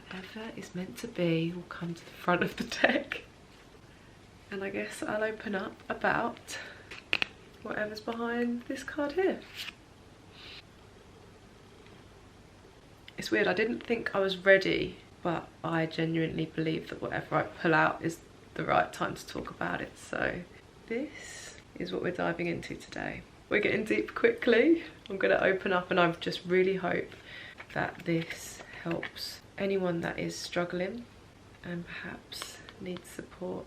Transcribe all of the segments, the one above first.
whatever is meant to be will come to the front of the deck. And I guess I'll open up about whatever's behind this card here. It's weird, I didn't think I was ready, but I genuinely believe that whatever I pull out is the right time to talk about it. So this is what we're diving into today. We're getting deep quickly. I'm gonna open up and I just really hope that this helps anyone that is struggling and perhaps needs support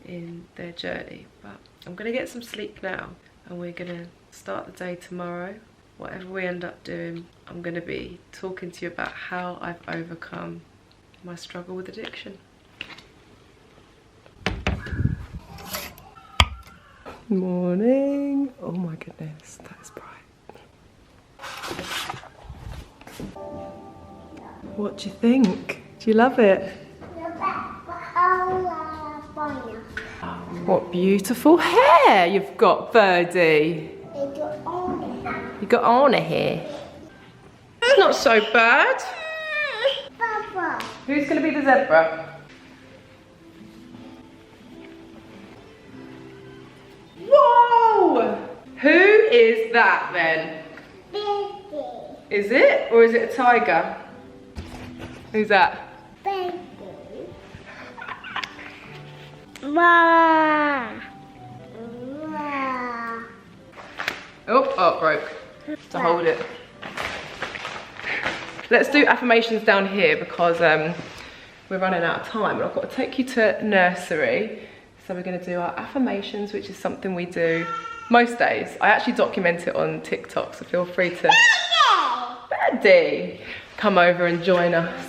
in their journey. But I'm gonna get some sleep now and we're gonna start the day tomorrow. Whatever we end up doing, I'm gonna be talking to you about how I've overcome my struggle with addiction. Morning. Oh my goodness, that is bright. What do you think? Do you love it? What beautiful hair you've got, Birdie. You got Anna here. It's not so bad. Papa. Who's going to be the zebra? Whoa! Who is that then? Baby. Is it? Or is it a tiger? Who's that? Baby. Wow. Wow. Oh, it broke. To hold it. Let's do affirmations down here because we're running out of time and I've got to take you to nursery. So we're going to do our affirmations, which is something we do most days. I actually document it on TikTok, so feel free to Birdie, come over and join us.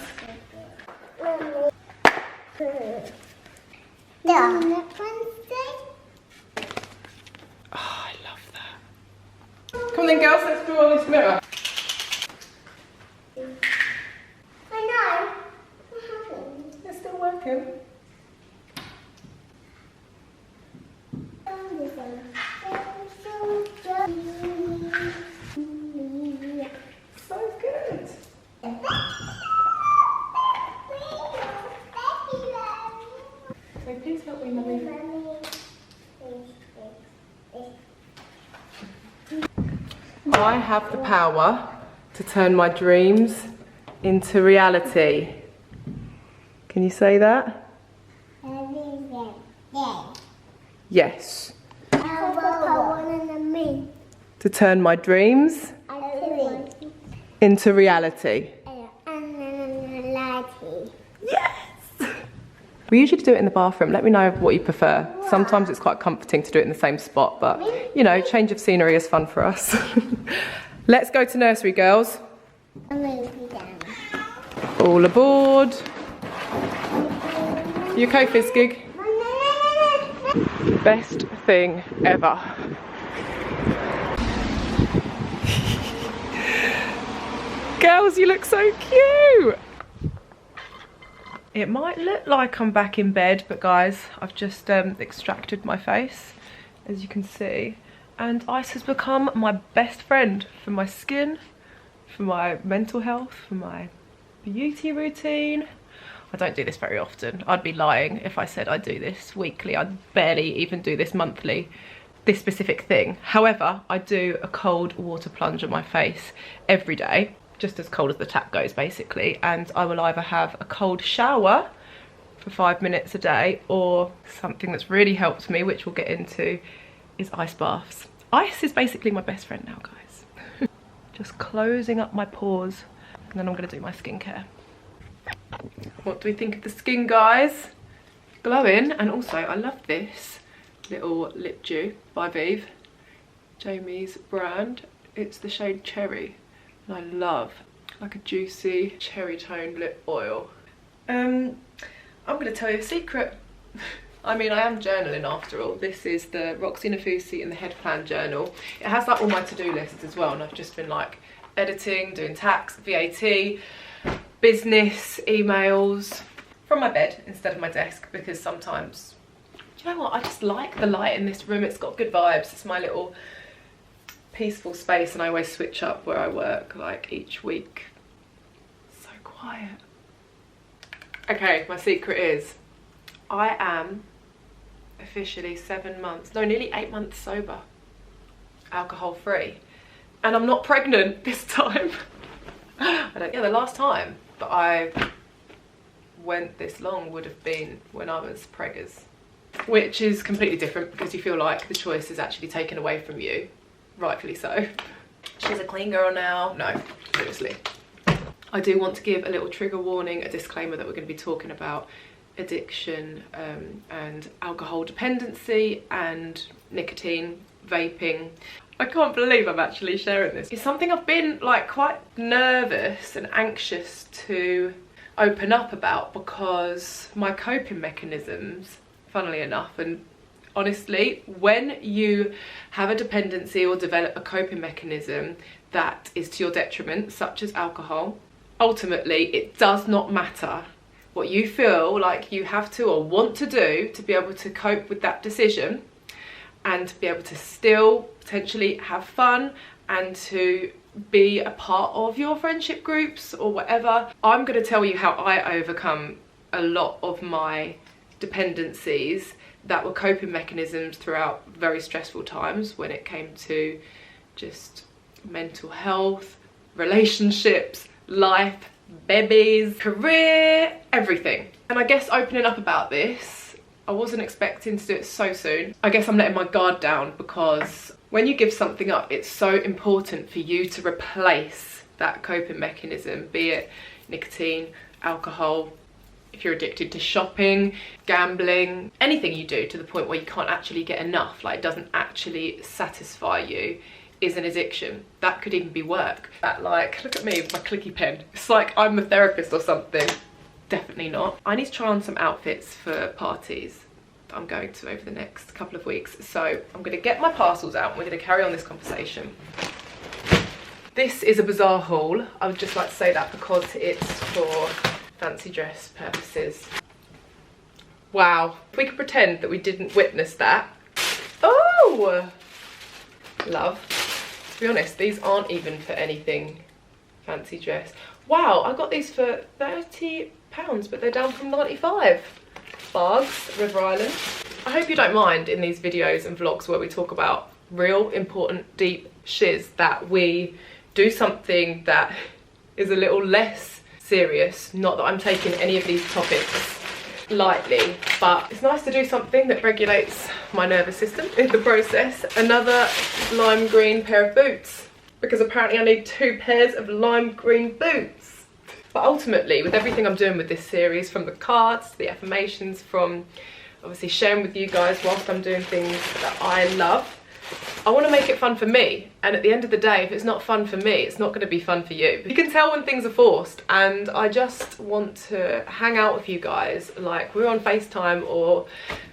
Yeah. Oh, I love that. Come on then, girls, let's draw on this mirror. I know. It's still working. So good. So please help me, Mummy. I have the power to turn my dreams into reality. Can you say that? Yes. To turn my dreams into reality. Yes! We usually do it in the bathroom. Let me know what you prefer. Sometimes it's quite comforting to do it in the same spot, but you know, change of scenery is fun for us. Let's go to nursery, girls. All aboard. You okay, Fizzgig? Best thing ever. Girls, you look so cute. It might look like I'm back in bed, but guys, I've just extracted my face, as you can see. And ice has become my best friend for my skin, for my mental health, for my beauty routine. I don't do this very often. I'd be lying if I said I do this weekly. I barely even do this monthly, this specific thing. However, I do a cold water plunge on my face every day, just as cold as the tap goes basically, and I will either have a cold shower for 5 minutes a day, or something that's really helped me, which we'll get into, is ice baths. Ice is basically my best friend now, guys. Just closing up my pores, and then I'm going to do my skincare. What do we think of the skin, guys? Glowing. And also I love this little lip dew by Vive, Jamie's brand. It's the shade Cherry, and I love like a juicy cherry toned lip oil. I'm going to tell you a secret. I mean, I am journaling after all. This is the Roxy Nafusi in the Head Plan journal. It has like all my to-do lists as well, and I've just been like editing, doing tax, VAT, business, emails from my bed instead of my desk, because sometimes, you know what, I just like the light in this room. It's got good vibes. It's my little peaceful space, and I always switch up where I work like each week. So quiet. Okay, my secret is I am officially 7 months, no, nearly 8 months sober, alcohol free, and I'm not pregnant this time. Yeah, the last time that I went this long would have been when I was preggers, which is completely different because you feel like the choice is actually taken away from you, rightfully so. She's a clean girl now. No, seriously. I do want to give a little trigger warning, a disclaimer that we're going to be talking about addiction and alcohol dependency and nicotine, vaping. I can't believe I'm actually sharing this. It's something I've been like quite nervous and anxious to open up about because my coping mechanisms, funnily enough, and honestly, when you have a dependency or develop a coping mechanism that is to your detriment, such as alcohol, ultimately it does not matter what you feel like you have to or want to do to be able to cope with that decision and to be able to still potentially have fun and to be a part of your friendship groups or whatever. I'm going to tell you how I overcome a lot of my dependencies that were coping mechanisms throughout very stressful times when it came to just mental health, relationships, life, babies, career, everything. And I guess opening up about this, I wasn't expecting to do it so soon. I guess I'm letting my guard down because when you give something up, it's so important for you to replace that coping mechanism, be it nicotine, alcohol, if you're addicted to shopping, gambling, anything you do to the point where you can't actually get enough, like it doesn't actually satisfy you, is an addiction. That could even be work. That, like, look at me with my clicky pen. It's like I'm a therapist or something. Definitely not. I need to try on some outfits for parties that I'm going to over the next couple of weeks. So I'm gonna get my parcels out and we're gonna carry on this conversation. This is a bizarre haul. I would just like to say that because it's for fancy dress purposes. Wow, if we could pretend that we didn't witness that. Oh, love. To be honest, these aren't even for anything fancy dress. Wow, I got these for £30, but they're down from 95. Bargs, River Island. I hope you don't mind in these videos and vlogs where we talk about real important deep shiz that we do something that is a little less serious. Not that I'm taking any of these topics lightly, but it's nice to do something that regulates my nervous system in the process. Another lime green pair of boots, because apparently I need 2 pairs of lime green boots. But ultimately, with everything I'm doing with this series, from the cards to the affirmations, from obviously sharing with you guys whilst I'm doing things that I love, I want to make it fun for me. And at the end of the day, if it's not fun for me, it's not going to be fun for you. You can tell when things are forced, and I just want to hang out with you guys like we're on FaceTime or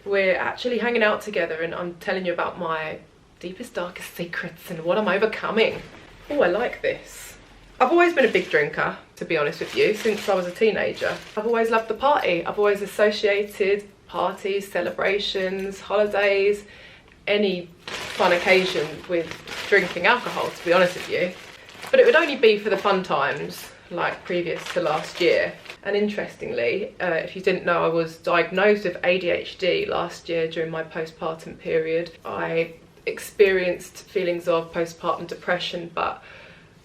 we're actually hanging out together and I'm telling you about my deepest, darkest secrets and what I'm overcoming. Oh, I like this. I've always been a big drinker, to be honest with you, since I was a teenager. I've always loved the party. I've always associated parties, celebrations, holidays, any fun occasion with drinking alcohol, to be honest with you. But it would only be for the fun times, like previous to last year. And interestingly, if you didn't know, I was diagnosed with ADHD last year during my postpartum period. I experienced feelings of postpartum depression, but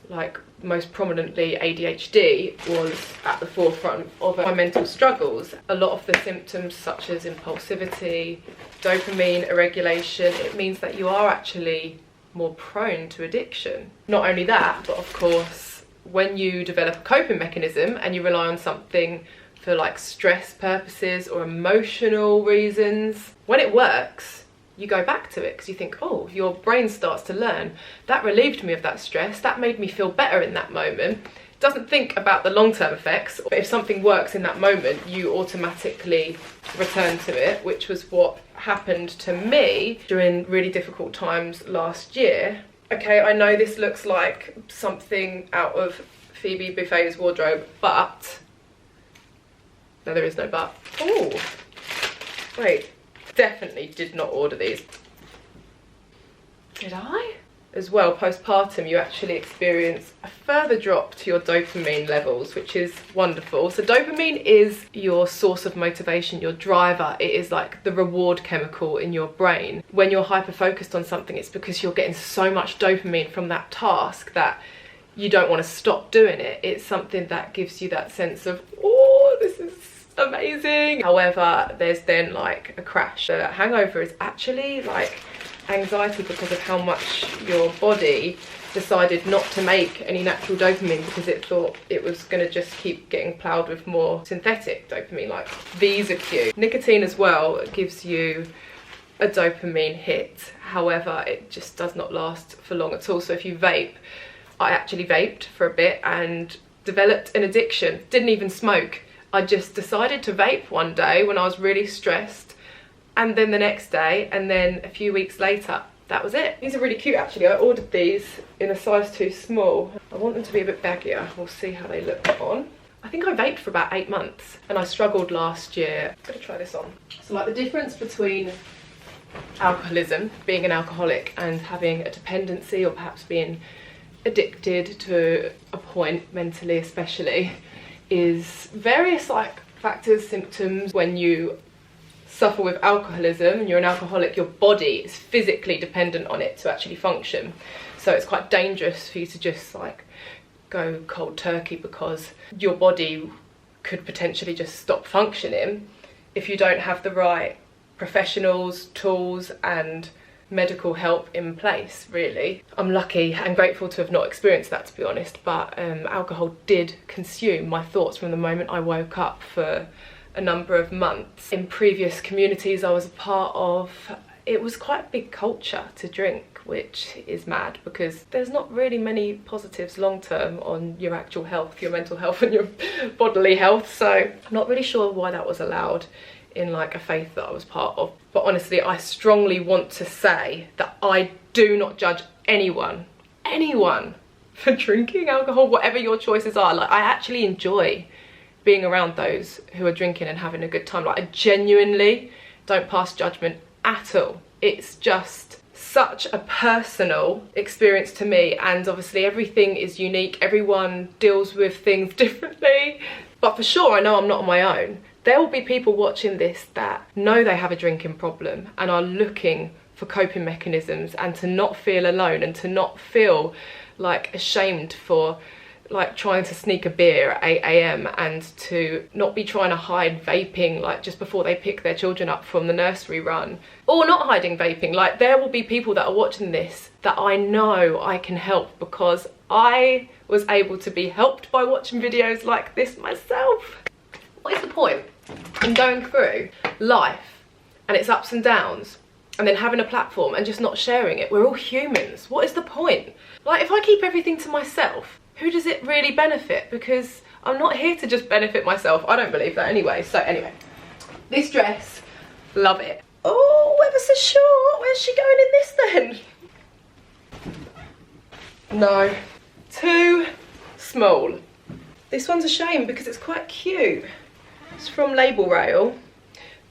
like most prominently ADHD was at the forefront of my mental struggles. A lot of the symptoms such as impulsivity, dopamine irregulation, it means that you are actually more prone to addiction. Not only that, but of course when you develop a coping mechanism and you rely on something for like stress purposes or emotional reasons, when it works, you go back to it because you think, oh, your brain starts to learn. That relieved me of that stress. That made me feel better in that moment. Doesn't think about the long-term effects. If something works in that moment, you automatically return to it, which was what happened to me during really difficult times last year. Okay, I know this looks like something out of Phoebe Buffay's wardrobe, but no, there is no but. Oh, wait. Definitely did not order these. Did I? As well, postpartum, you actually experience a further drop to your dopamine levels, which is wonderful. So dopamine is your source of motivation, your driver. It is like the reward chemical in your brain. When you're hyper focused on something, it's because you're getting so much dopamine from that task that you don't want to stop doing it. It's something that gives you that sense of, oh, this is amazing. However, there's then like a crash. The hangover is actually like anxiety because of how much your body decided not to make any natural dopamine because it thought it was going to just keep getting ploughed with more synthetic dopamine, like these are cute. Nicotine as well gives you a dopamine hit. However, it just does not last for long at all. So if you vape, I actually vaped for a bit and developed an addiction. Didn't even smoke. I just decided to vape one day when I was really stressed, and then the next day, and then a few weeks later, that was it. These are really cute actually. I ordered these in a size too small. I want them to be a bit baggier. We'll see how they look on. I think I vaped for about 8 months and I struggled last year. I'm gonna try this on. So like the difference between alcoholism, being an alcoholic, and having a dependency or perhaps being addicted to a point, mentally especially, is various like factors, symptoms. When you suffer with alcoholism and you're an alcoholic, your body is physically dependent on it to actually function. So it's quite dangerous for you to just like go cold turkey because your body could potentially just stop functioning if you don't have the right professionals, tools and medical help in place, really. I'm lucky and grateful to have not experienced that, to be honest, but alcohol did consume my thoughts from the moment I woke up for a number of months. In previous communities I was a part of, it was quite a big culture to drink, which is mad because there's not really many positives long term on your actual health, your mental health and your bodily health, so I'm not really sure why that was allowed in like a faith that I was part of. But honestly, I strongly want to say that I do not judge anyone for drinking alcohol, whatever your choices are. Like I actually enjoy being around those who are drinking and having a good time. Like I genuinely don't pass judgment at all. It's just such a personal experience to me, and obviously everything is unique. Everyone deals with things differently, but for sure I know I'm not on my own. There will be people watching this that know they have a drinking problem and are looking for coping mechanisms, and to not feel alone and to not feel like ashamed for like trying to sneak a beer at 8 AM and to not be trying to hide vaping like just before they pick their children up from the nursery run, or not hiding vaping. Like there will be people that are watching this that I know I can help because I was able to be helped by watching videos like this myself. What is the point in going through life and its ups and downs and then having a platform and just not sharing it? We're all humans. What is the point? Like if I keep everything to myself, who does it really benefit? Because I'm not here to just benefit myself. I don't believe that anyway. So anyway, this dress, love it. Oh, ever so short. Where's she going in this then? No, too small. This one's a shame because it's quite cute. It's from Label Rail,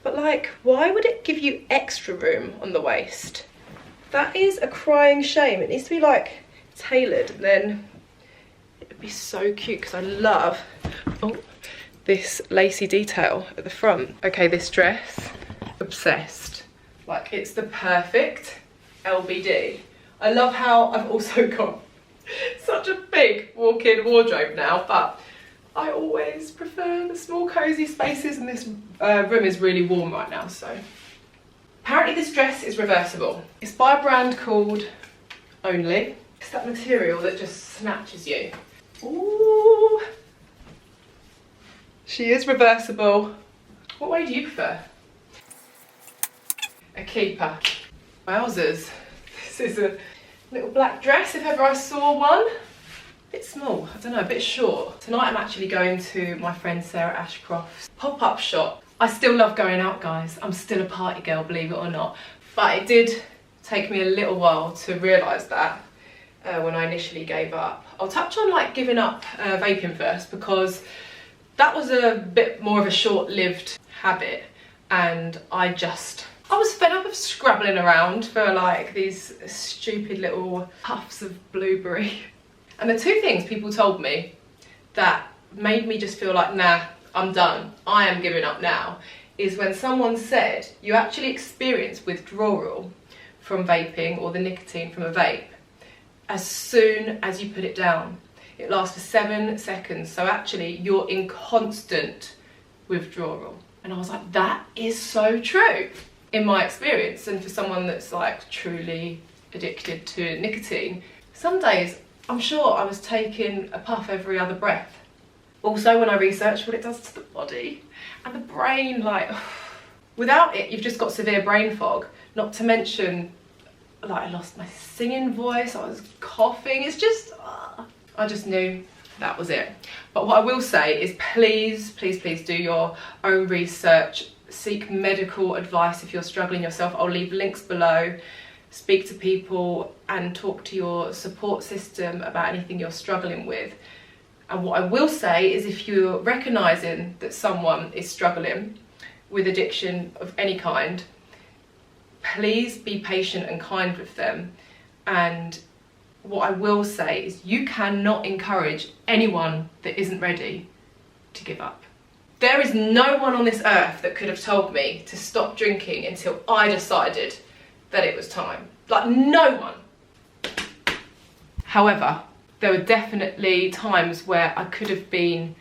but like, why would it give you extra room on the waist? That is a crying shame. It needs to be like tailored, and then it would be so cute because I love this lacy detail at the front. Okay, this dress, obsessed. Like it's the perfect LBD. I love how I've also got such a big walk-in wardrobe now, but I always prefer the small cozy spaces, and this room is really warm right now. So apparently this dress is reversible. It's by a brand called Only. It's that material that just snatches you. Ooh, she is reversible. What way do you prefer? A keeper. Wowzers, this is a little black dress if ever I saw one. Bit small, I don't know, a bit short. Tonight I'm actually going to my friend Sarah Ashcroft's pop-up shop. I still love going out, guys. I'm still a party girl, believe it or not. But it did take me a little while to realise that when I initially gave up. I'll touch on like giving up vaping first, because that was a bit more of a short-lived habit, and I was fed up of scrabbling around for like these stupid little puffs of blueberry. And the two things people told me that made me just feel like, nah, I'm done, I am giving up now, is when someone said you actually experience withdrawal from vaping or the nicotine from a vape as soon as you put it down. It lasts for 7 seconds, so actually you're in constant withdrawal. And I was like, that is so true in my experience. And for someone that's like truly addicted to nicotine, some days I'm sure I was taking a puff every other breath. Also, when I researched what it does to the body and the brain, like, without it, you've just got severe brain fog. Not to mention, like, I lost my singing voice, I was coughing. It's just, I just knew that was it. But what I will say is please, please, please do your own research. Seek medical advice if you're struggling yourself. I'll leave links below. Speak to people and talk to your support system about anything you're struggling with. And what I will say is if you're recognising that someone is struggling with addiction of any kind, please be patient and kind with them. And what I will say is you cannot encourage anyone that isn't ready to give up. There is no one on this earth that could have told me to stop drinking until I decided that it was time. Like, no one. However, there were definitely times where I could have been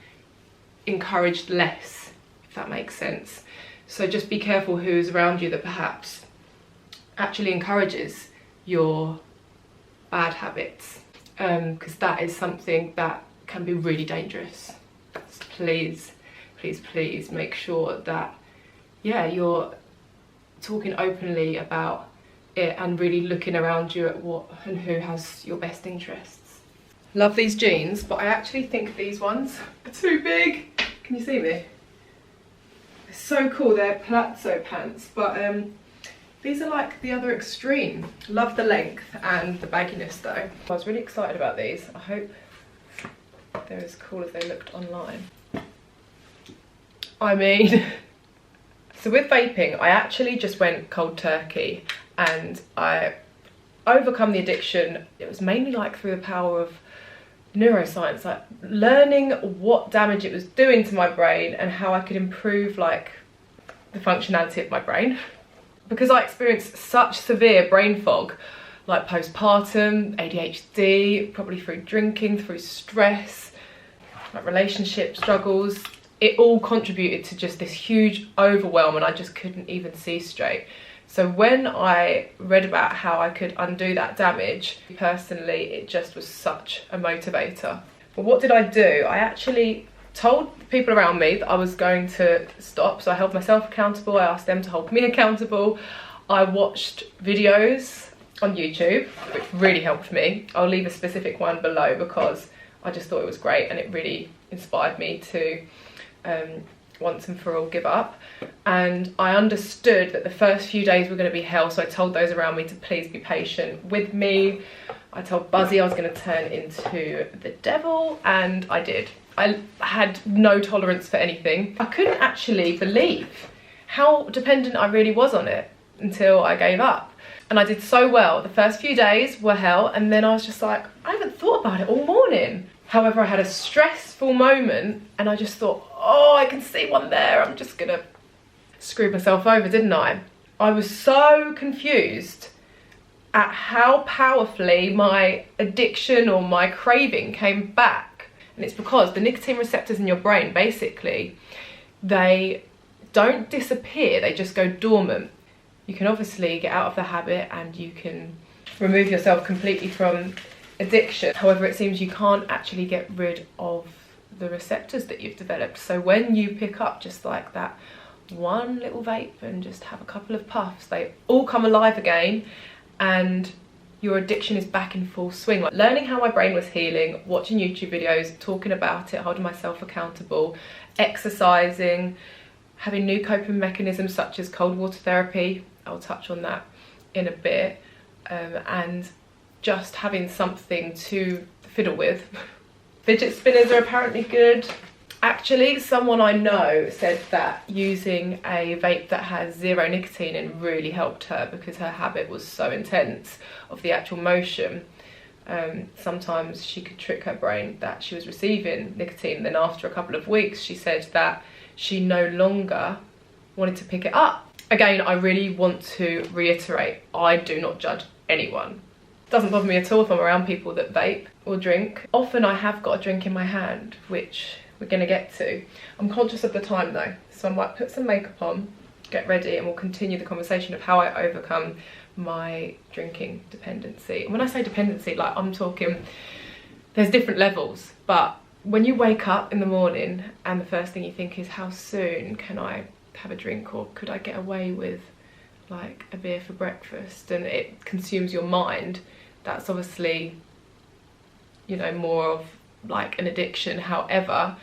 encouraged less, if that makes sense. So just be careful who is around you that perhaps actually encourages your bad habits, because that is something that can be really dangerous. So please, please, please make sure that, yeah, you're talking openly about it and really looking around you at what and who has your best interests. Love these jeans, but I actually think these ones are too big. Can you see me? They're so cool, they're palazzo pants, but these are like the other extreme. Love the length and the bagginess though. I was really excited about these. I hope they're as cool as they looked online. I mean, so with vaping, I actually just went cold turkey and I overcome the addiction. It was mainly like through the power of neuroscience, like learning what damage it was doing to my brain and how I could improve like the functionality of my brain. Because I experienced such severe brain fog, like postpartum, ADHD, probably through drinking, through stress, like relationship struggles, it all contributed to just this huge overwhelm and I just couldn't even see straight. So when I read about how I could undo that damage, personally, it just was such a motivator. But what did I do? I actually told the people around me that I was going to stop. So I held myself accountable. I asked them to hold me accountable. I watched videos on YouTube, which really helped me. I'll leave a specific one below because I just thought it was great and it really inspired me to once and for all give up. And I understood that the first few days were going to be hell, so I told those around me to please be patient with me. I told Buzzy I was going to turn into the devil, and I did. I had no tolerance for anything. I couldn't actually believe how dependent I really was on it until I gave up. And I did so well. The first few days were hell, and then I was just like, I haven't thought about it all morning. However, I had a stressful moment and I just thought, oh, I can see one there. I'm just gonna screw myself over, didn't I? I was so confused at how powerfully my addiction or my craving came back. And it's because the nicotine receptors in your brain, basically, they don't disappear, they just go dormant. You can obviously get out of the habit and you can remove yourself completely from addiction. However, it seems you can't actually get rid of the receptors that you've developed. So when you pick up just like that one little vape and just have a couple of puffs, they all come alive again and your addiction is back in full swing. Like learning how my brain was healing, watching YouTube videos, talking about it, holding myself accountable, exercising, having new coping mechanisms such as cold water therapy, I'll touch on that in a bit, and just having something to fiddle with. Fidget spinners are apparently good. Actually, someone I know said that using a vape that has 0 nicotine in really helped her because her habit was so intense of the actual motion. Sometimes she could trick her brain that she was receiving nicotine, and then after a couple of weeks she said that she no longer wanted to pick it up. Again, I really want to reiterate, I do not judge anyone. It doesn't bother me at all if I'm around people that vape or drink. Often I have got a drink in my hand, which we're going to get to. I'm conscious of the time though, so I might put some makeup on, get ready, and we'll continue the conversation of how I overcome my drinking dependency. And when I say dependency, like, I'm talking, there's different levels, but when you wake up in the morning and the first thing you think is, how soon can I have a drink, or could I get away with like a beer for breakfast, and it consumes your mind, that's obviously, you know, more of like an addiction. However,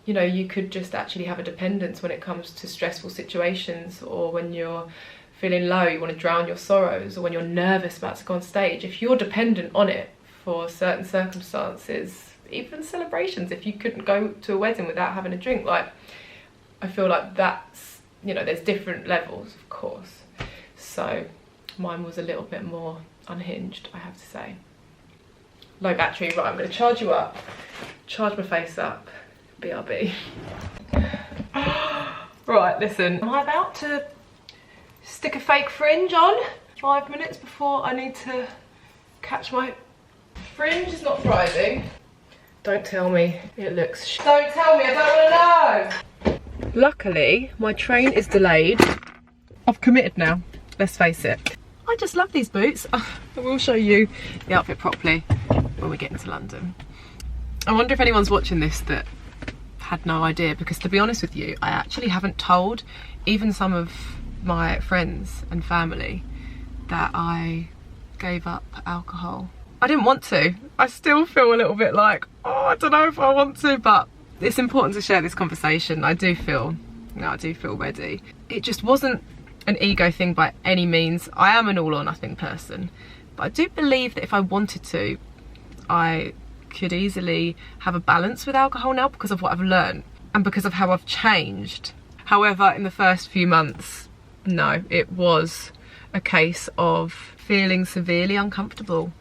you know, you could just actually have a dependence when it comes to stressful situations, or when you're feeling low, you want to drown your sorrows, or when you're nervous about to go on stage. If you're dependent on it for certain circumstances, even celebrations, if you couldn't go to a wedding without having a drink, like, I feel like that's, you know, there's different levels, of course. So mine was a little bit more unhinged, I have to say. Low battery. Right, I'm going to charge you up, charge my face up, BRB. Right, listen, am I about to stick a fake fringe on? 5 minutes before I need to catch my... Fringe is not thriving. Don't tell me it looks Don't tell me, I don't want to know. Luckily, my train is delayed. I've committed now, let's face it. I just love these boots. I will show you the outfit properly when we get into London. I wonder if anyone's watching this that had no idea, because to be honest with you, I actually haven't told even some of my friends and family that I gave up alcohol. I didn't want to. I still feel a little bit like, oh, I don't know if I want to, but it's important to share this conversation. I do feel ready. It just wasn't an ego thing by any means. I am an all or nothing person, but I do believe that if I wanted to, I could easily have a balance with alcohol now, because of what I've learned and because of how I've changed. However, in the first few months, no, it was a case of feeling severely uncomfortable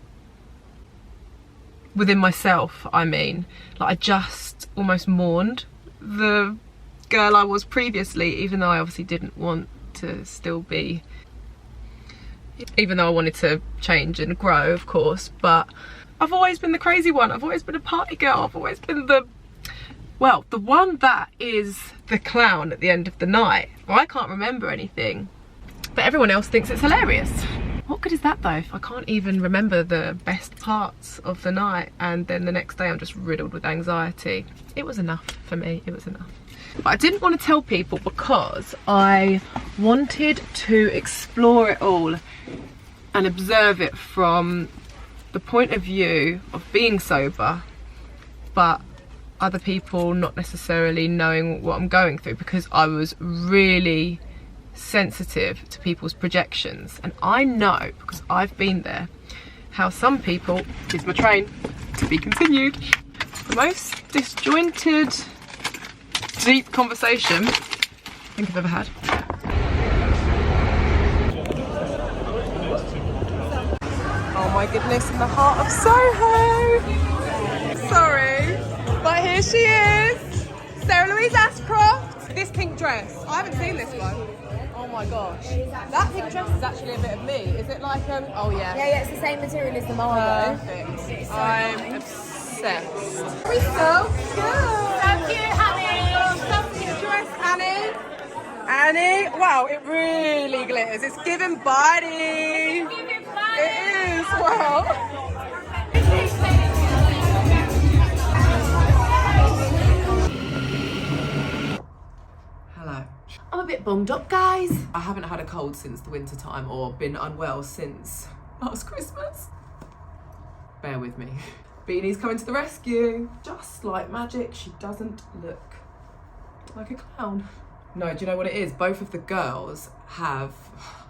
within myself. I mean, like, I just almost mourned the girl I was previously, even though I obviously didn't want to still be, even though I wanted to change and grow, of course. But I've always been the crazy one. I've always been a party girl. I've always been the one that is the clown at the end of the night. I can't remember anything, but everyone else thinks it's hilarious. What good is that though, if I can't even remember the best parts of the night, and then the next day I'm just riddled with anxiety? It was enough for me, it was enough. But I didn't want to tell people because I wanted to explore it all and observe it from the point of view of being sober, but other people not necessarily knowing what I'm going through, because I was really sensitive to people's projections. And I know, because I've been there, how some people, here's my train, to be continued, the most disjointed, deep conversation I think I've ever had. Oh my goodness, in the heart of Soho. Sorry, but here she is, Sarah Louise Ashcroft. This pink dress, I haven't seen this one. Oh my gosh, that pink dress is actually a bit of me. Is it like oh yeah. Yeah, it's the same material as the Margot. Perfect. I'm obsessed. We're so So cute, honey. So cute dress, Annie. Annie, wow, it really glitters. It's giving body. It is, wow. Hello. I'm a bit bunged up, guys. I haven't had a cold since the winter time, or been unwell since last Christmas. Bear with me. Beanie's coming to the rescue. Just like magic, she doesn't look like a clown. No, do you know what it is? Both of the girls have,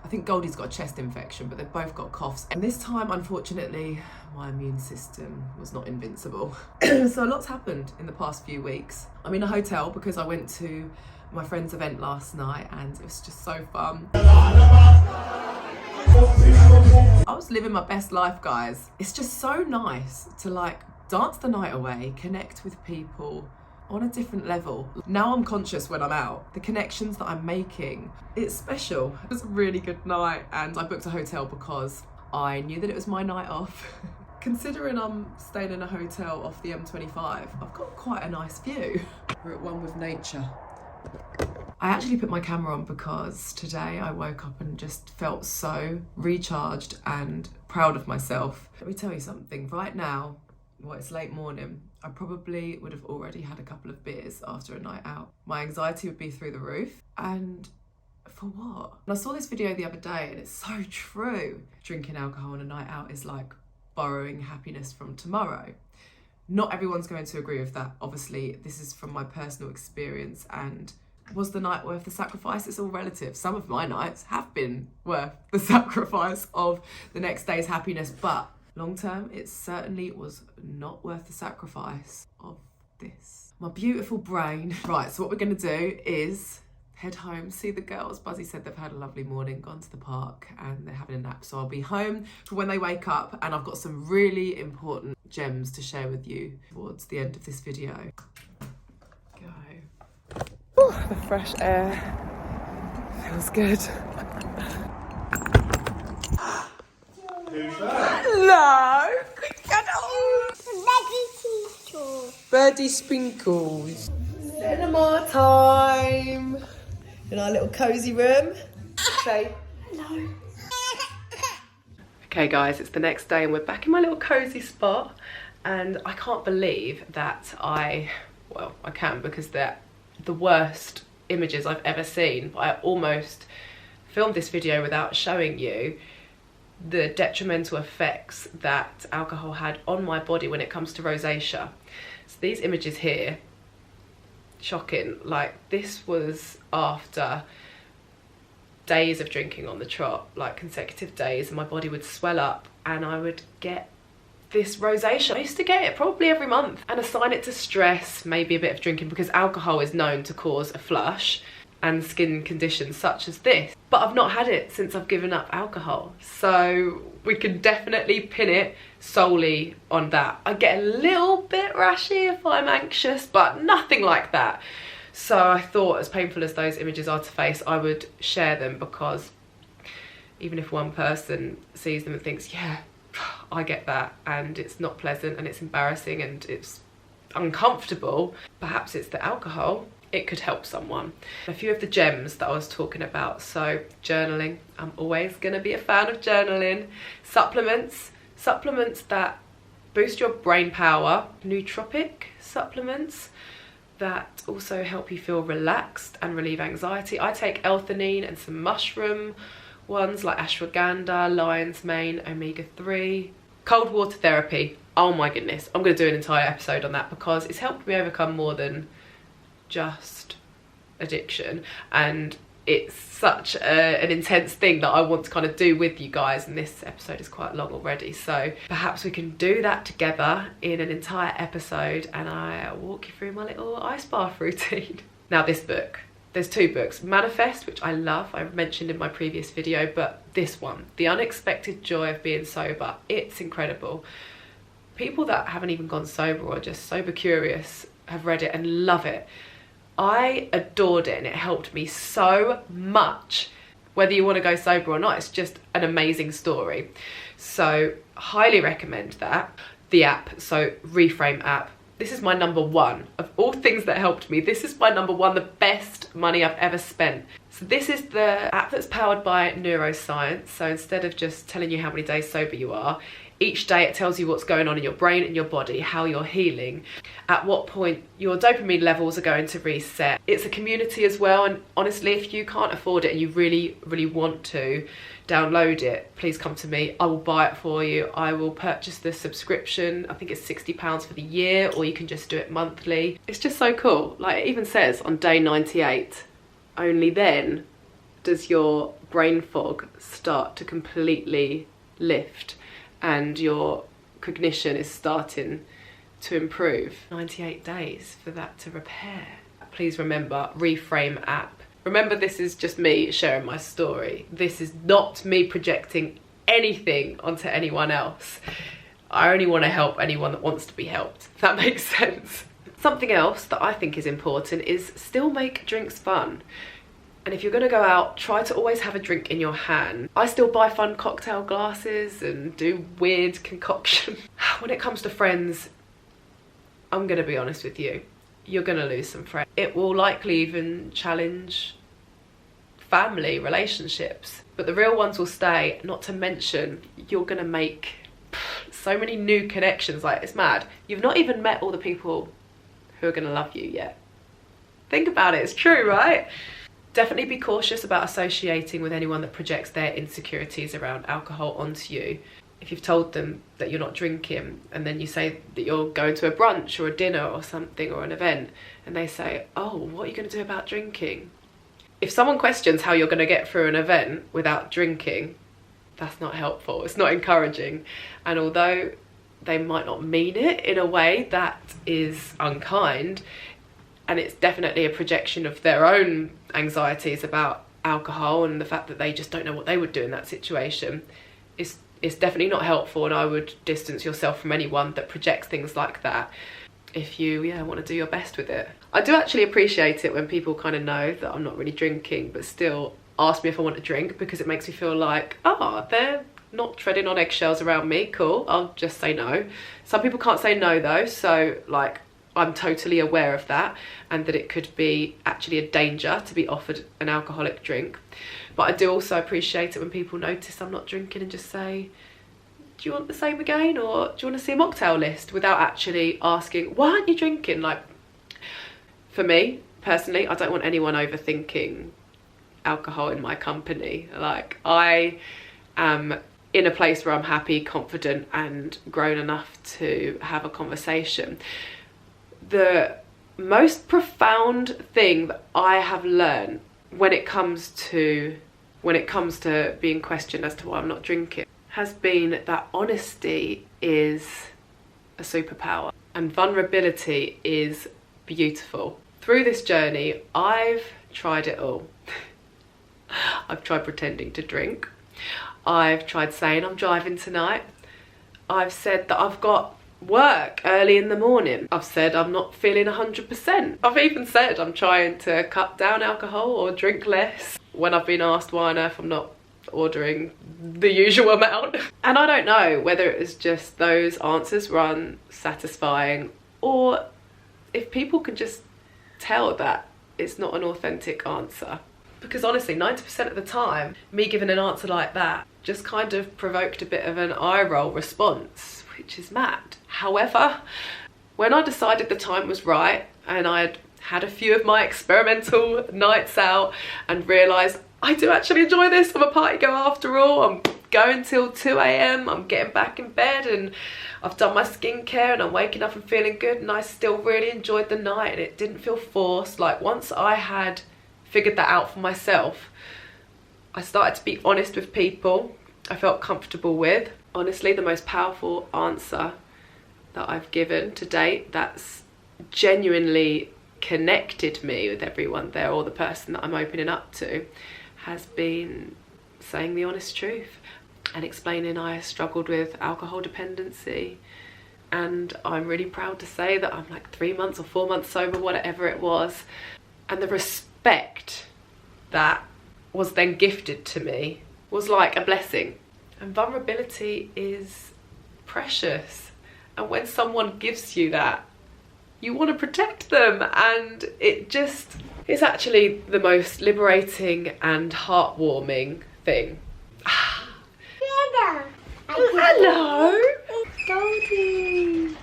I think Goldie's got a chest infection, but they've both got coughs. And this time, unfortunately, my immune system was not invincible. So a lot's happened in the past few weeks. I'm in a hotel because I went to my friend's event last night and it was just so fun. I was living my best life, guys. It's just so nice to like dance the night away, connect with people on a different level. Now I'm conscious when I'm out. The connections that I'm making, it's special. It was a really good night, and I booked a hotel because I knew that it was my night off. Considering I'm staying in a hotel off the M25, I've got quite a nice view. We're at one with nature. I actually put my camera on because today I woke up and just felt so recharged and proud of myself. Let me tell you something, right now, well, it's late morning, I probably would have already had a couple of beers after a night out. My anxiety would be through the roof, and for what? And I saw this video the other day and it's so true. Drinking alcohol on a night out is like borrowing happiness from tomorrow. Not everyone's going to agree with that. Obviously, this is from my personal experience, and was the night worth the sacrifice? It's all relative. Some of my nights have been worth the sacrifice of the next day's happiness, but long term, it certainly was not worth the sacrifice of this. My beautiful brain. Right, so what we're gonna do is head home, see the girls. Buzzy said they've had a lovely morning, gone to the park, and they're having a nap. So I'll be home for when they wake up, and I've got some really important gems to share with you towards the end of this video. Go. Ooh, the fresh air feels good. Hello! Birdie sprinkles. Cinema time! In our little cosy room. Say hello. Okay guys, it's the next day and we're back in my little cosy spot, and I can't believe that I can, because they're the worst images I've ever seen, but I almost filmed this video without showing you the detrimental effects that alcohol had on my body when it comes to rosacea. So these images here, shocking. Like, this was after days of drinking on the trot, like consecutive days, and my body would swell up and I would get this rosacea. I used to get it probably every month and assign it to stress, maybe a bit of drinking, because alcohol is known to cause a flush and skin conditions such as this. But I've not had it since I've given up alcohol, so we can definitely pin it solely on that. I get a little bit rashy if I'm anxious, but nothing like that. So I thought, as painful as those images are to face, I would share them, because even if one person sees them and thinks, yeah, I get that, and it's not pleasant and it's embarrassing and it's uncomfortable, perhaps it's the alcohol, it could help someone. A few of the gems that I was talking about. So journaling, I'm always going to be a fan of journaling. Supplements that boost your brain power. Nootropic supplements that also help you feel relaxed and relieve anxiety. I take L-Theanine and some mushroom ones like ashwagandha, lion's mane, omega-3. Cold water therapy, oh my goodness, I'm going to do an entire episode on that, because it's helped me overcome more than just addiction, and it's such an intense thing that I want to kind of do with you guys, and this episode is quite long already, so perhaps we can do that together in an entire episode, and I'll walk you through my little ice bath routine. Now, this book, there's two books. Manifest, which I love, I mentioned in my previous video, but this one, The Unexpected Joy of Being Sober, it's incredible. People that haven't even gone sober or just sober curious have read it and love it. I adored it and it helped me so much. Whether you want to go sober or not, it's just an amazing story. So highly recommend that. The app, so Reframe app. This is my number one. Of all things that helped me, this is my number one, the best money I've ever spent. So this is the app that's powered by neuroscience. So instead of just telling you how many days sober you are, each day it tells you what's going on in your brain and your body, how you're healing, at what point your dopamine levels are going to reset. It's a community as well, and honestly, if you can't afford it and you really, really want to download it, please come to me. I will buy it for you. I will purchase the subscription. I think it's £60 for the year, or you can just do it monthly. It's just so cool. Like, it even says on day 98, only then does your brain fog start to completely lift and your cognition is starting to improve. 98 days for that to repair. Please remember, Reframe app. Remember, this is just me sharing my story. This is not me projecting anything onto anyone else. I only want to help anyone that wants to be helped, if that makes sense. Something else that I think is important is still make drinks fun. And if you're going to go out, try to always have a drink in your hand. I still buy fun cocktail glasses and do weird concoction. When it comes to friends, I'm going to be honest with you, you're going to lose some friends. It will likely even challenge family relationships, but the real ones will stay, not to mention you're going to make so many new connections. Like, it's mad. You've not even met all the people who are going to love you yet. Think about it, it's true, right? Definitely be cautious about associating with anyone that projects their insecurities around alcohol onto you. If you've told them that you're not drinking and then you say that you're going to a brunch or a dinner or something or an event and they say, oh, what are you going to do about drinking? If someone questions how you're going to get through an event without drinking, that's not helpful, it's not encouraging. And although they might not mean it in a way that is unkind, and it's definitely a projection of their own anxieties about alcohol and the fact that they just don't know what they would do in that situation, it's definitely not helpful, and I would distance yourself from anyone that projects things like that if you want to do your best with it. I do actually appreciate it when people kind of know that I'm not really drinking but still ask me if I want a drink, because it makes me feel like, oh, they're not treading on eggshells around me, cool, I'll just say no. Some people can't say no though, so like, I'm totally aware of that, and that it could be actually a danger to be offered an alcoholic drink. But I do also appreciate it when people notice I'm not drinking and just say, do you want the same again, or do you want to see a mocktail list, without actually asking, why aren't you drinking? Like, for me personally, I don't want anyone overthinking alcohol in my company. Like, I am in a place where I'm happy, confident and grown enough to have a conversation. The most profound thing that I have learned when it comes to being questioned as to why I'm not drinking has been that honesty is a superpower and vulnerability is beautiful. Through this journey, I've tried it all. I've tried pretending to drink. I've tried saying I'm driving tonight. I've said that I've got work early in the morning. I've said I'm not feeling 100%. I've even said I'm trying to cut down alcohol or drink less when I've been asked why on earth I'm not ordering the usual amount. And I don't know whether it was just those answers were unsatisfying, or if people can just tell that it's not an authentic answer. Because honestly, 90% of the time, me giving an answer like that just kind of provoked a bit of an eye roll response, which is mad. However, when I decided the time was right and I'd had a few of my experimental nights out and realised I do actually enjoy this, I'm a party girl after all, I'm going till 2 AM, I'm getting back in bed and I've done my skincare and I'm waking up and feeling good, and I still really enjoyed the night and it didn't feel forced. Like, once I had figured that out for myself, I started to be honest with people I felt comfortable with. Honestly, the most powerful answer that I've given to date that's genuinely connected me with everyone there, or the person that I'm opening up to, has been saying the honest truth and explaining I struggled with alcohol dependency. And I'm really proud to say that I'm like 3 months or 4 months sober, whatever it was. And the respect that was then gifted to me was like a blessing. And vulnerability is precious. And when someone gives you that, you want to protect them. And it's actually the most liberating and heartwarming thing. Hello. Dodgy.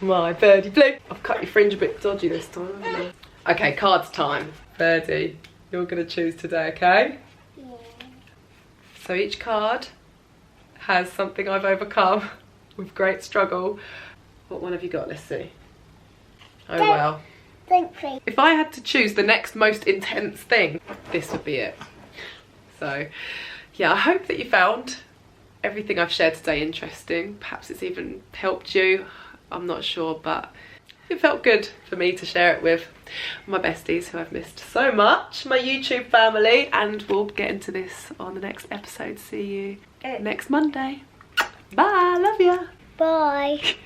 My birdie blue. I've cut your fringe a bit dodgy this time, haven't I? Okay, cards time. Birdie, you're going to choose today, okay? Yeah. So each card has something I've overcome with great struggle. What one have you got? Let's see. Oh well. Thank you. If I had to choose the next most intense thing, this would be it. So yeah, I hope that you found everything I've shared today interesting. Perhaps it's even helped you, I'm not sure, but it felt good for me to share it with my besties who I've missed so much, my YouTube family, and we'll get into this on the next episode. See you next Monday. Bye, love ya. Bye.